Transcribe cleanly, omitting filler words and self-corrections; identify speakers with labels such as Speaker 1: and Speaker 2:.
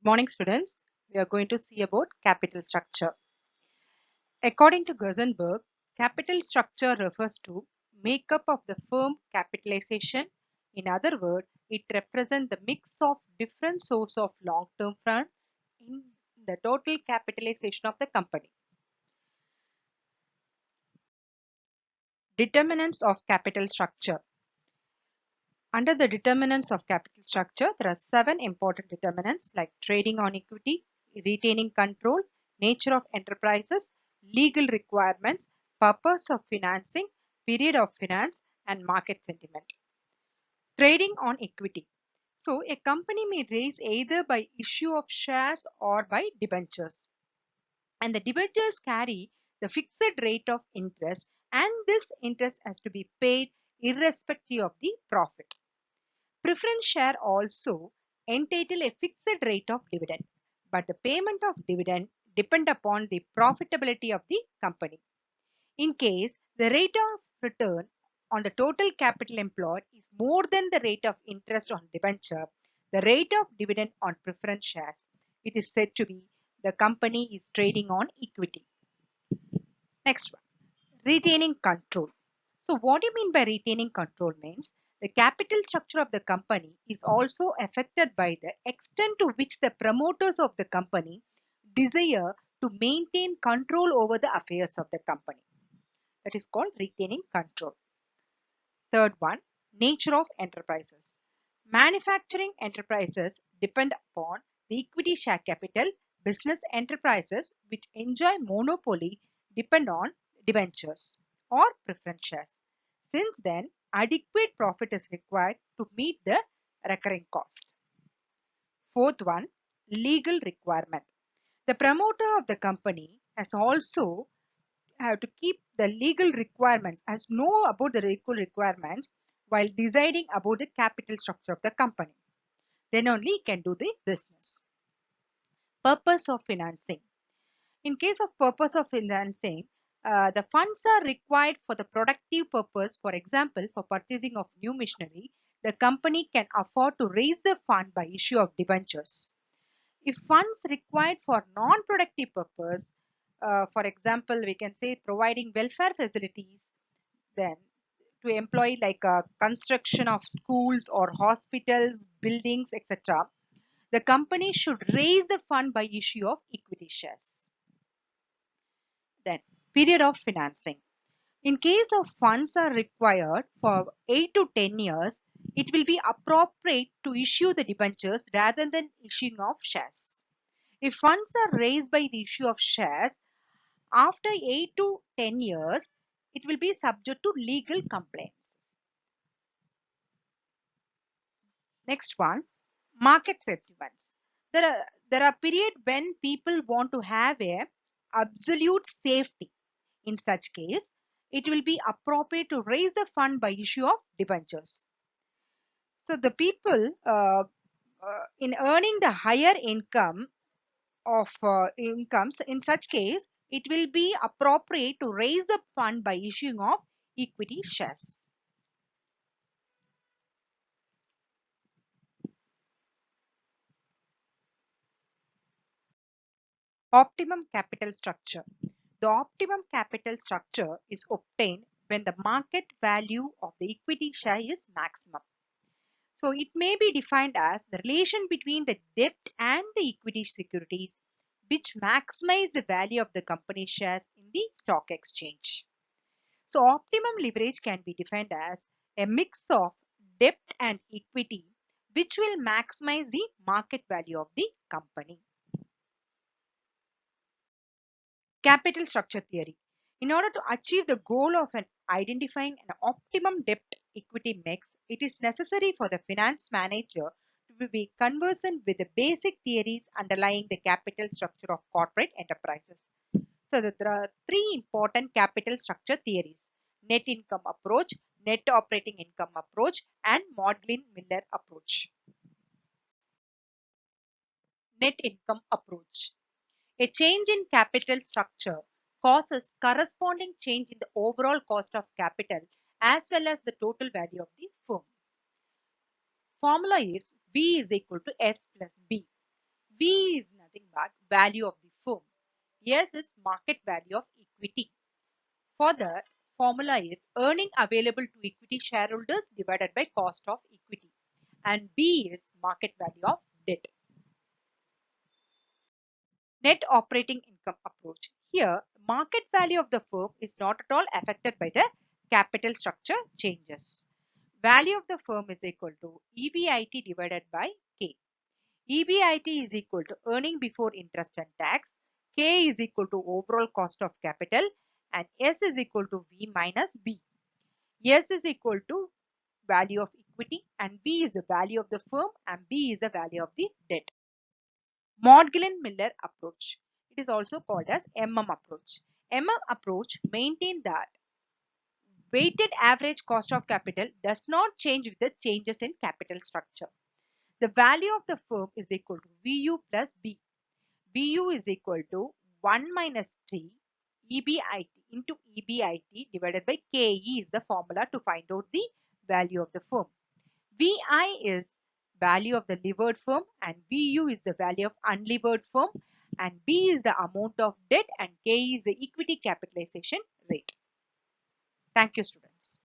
Speaker 1: Morning students, we are going to see about capital structure. According to Gusenberg, capital structure refers to makeup of the firm capitalization. In other words, it represents the mix of different sources of long-term fund in the total capitalization of the company. Determinants of capital structure. Under the determinants of capital structure, there are 7 important determinants like trading on equity, retaining control, nature of enterprises, legal requirements, purpose of financing, period of finance, and market sentiment. Trading on equity. So, a company may raise either by issue of shares or by debentures. And the debentures carry the fixed rate of interest, and this interest has to be paid irrespective of the profit. Preference share also entitle a fixed rate of dividend, but the payment of dividend depend upon the profitability of the company. In case the rate of return on the total capital employed is more than the rate of interest on debenture, the rate of dividend on preference shares, it is said to be the company is trading on equity. Next one, retaining control. So what do you mean by retaining control means the capital structure of the company is also affected by the extent to which the promoters of the company desire to maintain control over the affairs of the company. That is called retaining control. Third one, nature of enterprises. Manufacturing enterprises depend upon the equity share capital. Business enterprises which enjoy monopoly depend on debentures or preference shares. Since then, adequate profit is required to meet the recurring cost. Fourth one, legal requirement. The promoter of the company has also have to keep the legal requirements, as know about the legal requirements while deciding about the capital structure of the company. Then only he can do the business. Purpose of financing. In case of purpose of financing, the funds are required for the productive purpose. For example, for purchasing of new machinery, the company can afford to raise the fund by issue of debentures. If funds required for non-productive purpose, for example, we can say providing welfare facilities, then to employ like construction of schools or hospitals, buildings, etc. The company should raise the fund by issue of equity shares. Then, period of financing. In case of funds are required for 8 to 10 years, it will be appropriate to issue the debentures rather than issuing of shares. If funds are raised by the issue of shares, after 8 to 10 years, it will be subject to legal complaints. Next one, market sentiments. There are periods when people want to have a absolute safety. In such case, it will be appropriate to raise the fund by issue of debentures. So the people in earning the higher income of incomes, in such case, it will be appropriate to raise the fund by issuing of equity shares. Optimum capital structure. The optimum capital structure is obtained when the market value of the equity share is maximum. So it may be defined as the relation between the debt and the equity securities which maximize the value of the company shares in the stock exchange. So optimum leverage can be defined as a mix of debt and equity which will maximize the market value of the company. Capital structure theory. In order to achieve the goal of identifying an optimum debt equity mix, it is necessary for the finance manager to be conversant with the basic theories underlying the capital structure of corporate enterprises. So there are 3 important capital structure theories: net income approach, net operating income approach, and Maudlin-Miller approach. Net income approach. A change in capital structure causes corresponding change in the overall cost of capital as well as the total value of the firm. Formula is V is equal to S plus B. V is nothing but value of the firm. S is market value of equity. For the formula is earning available to equity shareholders divided by cost of equity. And B is market value of debt. Net operating income approach. Here, market value of the firm is not at all affected by the capital structure changes. Value of the firm is equal to EBIT divided by K. EBIT is equal to earning before interest and tax. K is equal to overall cost of capital and S is equal to V minus B. S is equal to value of equity and V is the value of the firm and B is the value of the debt. Maudslin-Miller approach. It is also called as approach. Approach maintains that weighted average cost of capital does not change with the changes in capital structure. The value of the firm is equal to VU plus B. VU is equal to 1 minus 3 EBIT into EBIT divided by KE is the formula to find out the value of the firm. VI is value of the levered firm and VU is the value of unlevered firm and B is the amount of debt and K is the equity capitalization rate. Thank you, students.